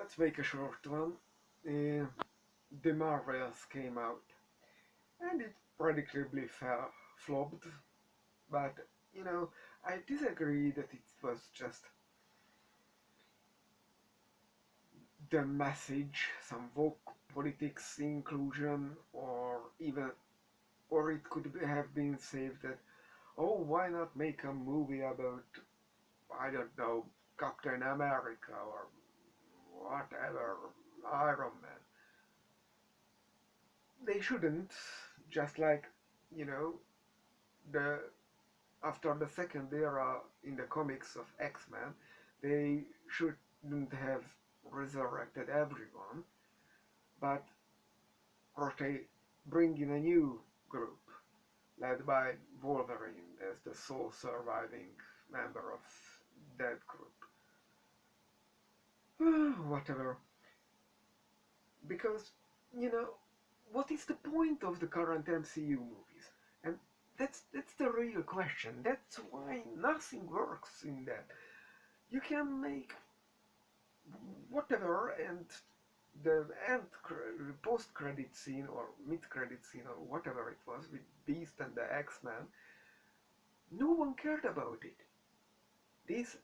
Let's make a short one. Uh, the Marvels came out, and it predictably flopped. But you know, I disagree that it was just the message, some woke politics inclusion, or it could have been saved that, oh, why not make a movie about, I don't know, Captain America or whatever, Iron Man. They shouldn't, just like, you know, the after the second era in the comics of X-Men, they shouldn't have resurrected everyone, but bring in a new group led by Wolverine as the sole surviving member of that group. Whatever. Because, you know, what is the point of the current MCU movies? And that's the real question. That's why nothing works in that. You can make whatever, and the post credit scene or mid credit scene or whatever it was with Beast and the X-Men, no one cared about it. This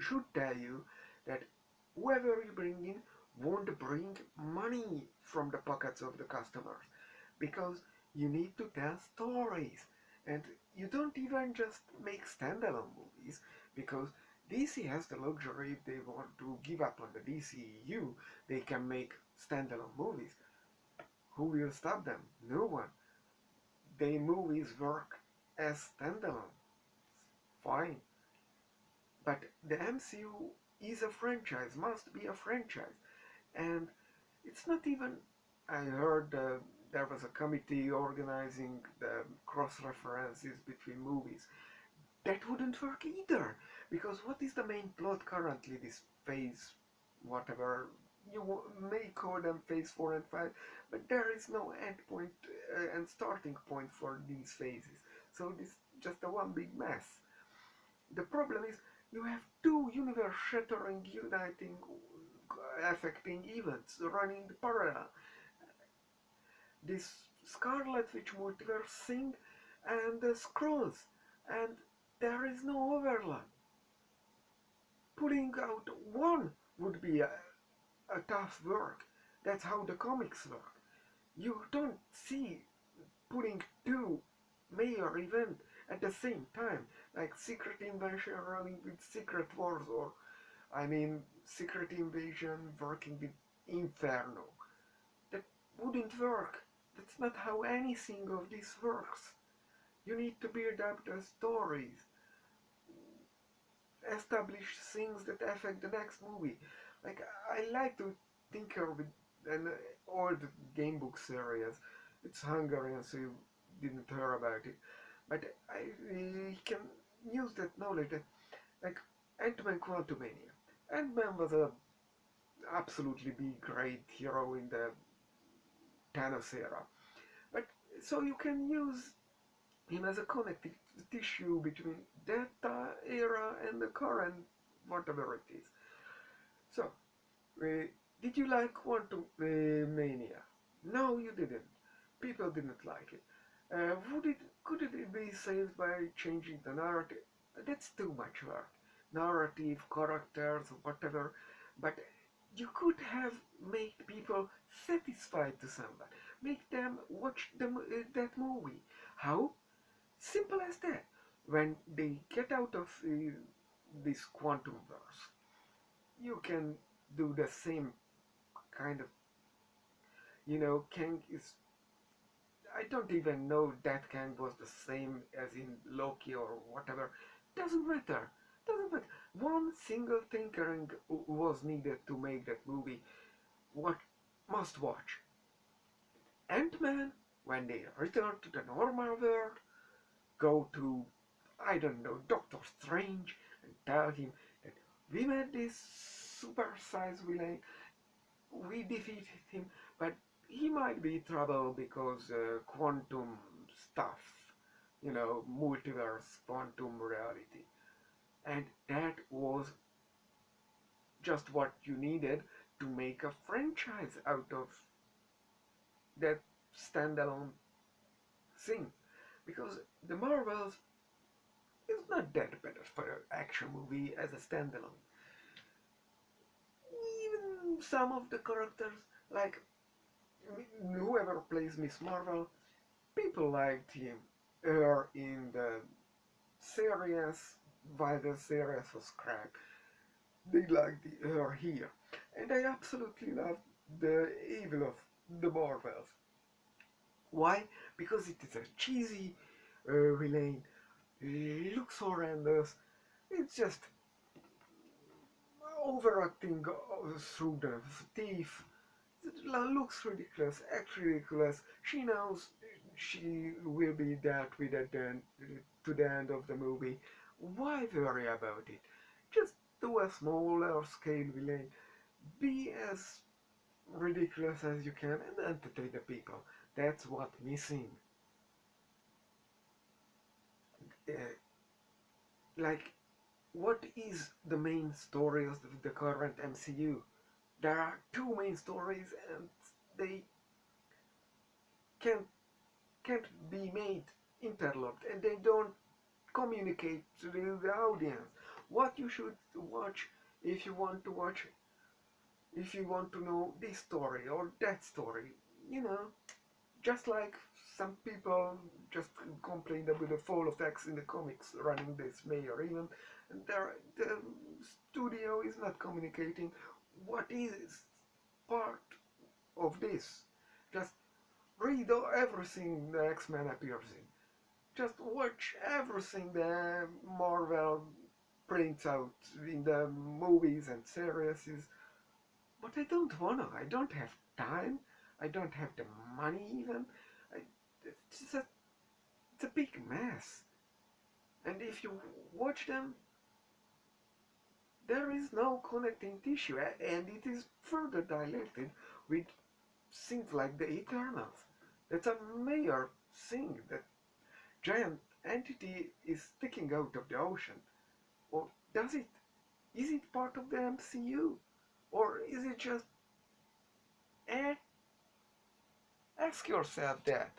should tell you that whoever you bring in won't bring money from the pockets of the customers, because you need to tell stories, and you don't even just make standalone movies, because DC has the luxury. If they want to give up on the DCEU, they can make standalone movies. Who will stop them? No one. Their movies work as standalone. Fine. But the MCU is a franchise, must be a franchise. And it's not even. I heard there was a committee organizing the cross references between movies. That wouldn't work either. Because what is the main plot currently, this phase, whatever? You may call them phase 4 and 5, but there is no end point and starting point for these phases. So this is just a one big mess. The problem is you have two universe-shattering, uniting, affecting events running parallel. This Scarlet Witch multiverse thing and the Skrulls, and there is no overlap. Pulling out one would be a tough work. That's how the comics work. You don't see putting two major events at the same time, like Secret Invasion running with Secret Wars, or I mean Secret Invasion working with Inferno. That wouldn't work. That's not how anything of this works. You need to build up the stories, establish things that affect the next movie. Like, I like to tinker with an old game book series. It's Hungarian, so you didn't hear about it. But I can use that knowledge that, like, Ant-Man Quantumania. Ant-Man was a absolutely be great hero in the Thanos era. But so you can use him as a connective tissue between that era and the current whatever it is. So, did you like Quantum Mania? No, you didn't. People didn't like it. Would it could it be saved by changing the narrative? That's too much work. Narrative, characters, whatever. But you could have made people satisfied to somebody. Make them watch that movie. How? Simple as that. When they get out of this quantum verse, you can do the same kind of, Kang is. I don't even know that Kang was the same as in Loki or whatever. Doesn't matter. Doesn't matter. One single tinkering was needed to make that movie what must watch. Ant-Man, when they return to the normal world, go to, I don't know, Doctor Strange and tell him that we met this super-sized villain, we defeated him, but he might be trouble because quantum stuff, multiverse, quantum reality. And that was just what you needed to make a franchise out of that standalone thing. Because the Marvels is not that better for an action movie as a standalone. Even some of the characters, like whoever plays Miss Marvel, people liked him her in the series, while the series was crap. They liked her here. And I absolutely love the evil of the Marvels. Why? Because it is a cheesy villain, looks horrendous. It's just overacting through the teeth. It looks ridiculous, acts ridiculous. She knows she will be dealt with at to the end of the movie. Why worry about it? Just do a smaller scale villain. Be as ridiculous as you can and entertain the people. That's what missing. Uh, like, what is the main story of the current MCU? There are two main stories and they can't can't be made interlocked and they don't communicate to the audience. What you should watch if you want to watch, if you want to know this story or that story, you know, just like some people just complained about the fall of X in the comics running this mayor even, and the studio is not communicating what is part of this. Just read everything the X-Men appears in. Just watch everything the Marvel prints out in the movies and series. But I don't wanna. I don't have time. I don't have the money even. I, it's, a, it's a big mess. And if you watch them, there is no connecting tissue, and it is further dilated with things like the Eternals. That's a major thing. That giant entity is sticking out of the ocean. Or does it? Is it part of the MCU? Or is it just... Eh? Ask yourself that.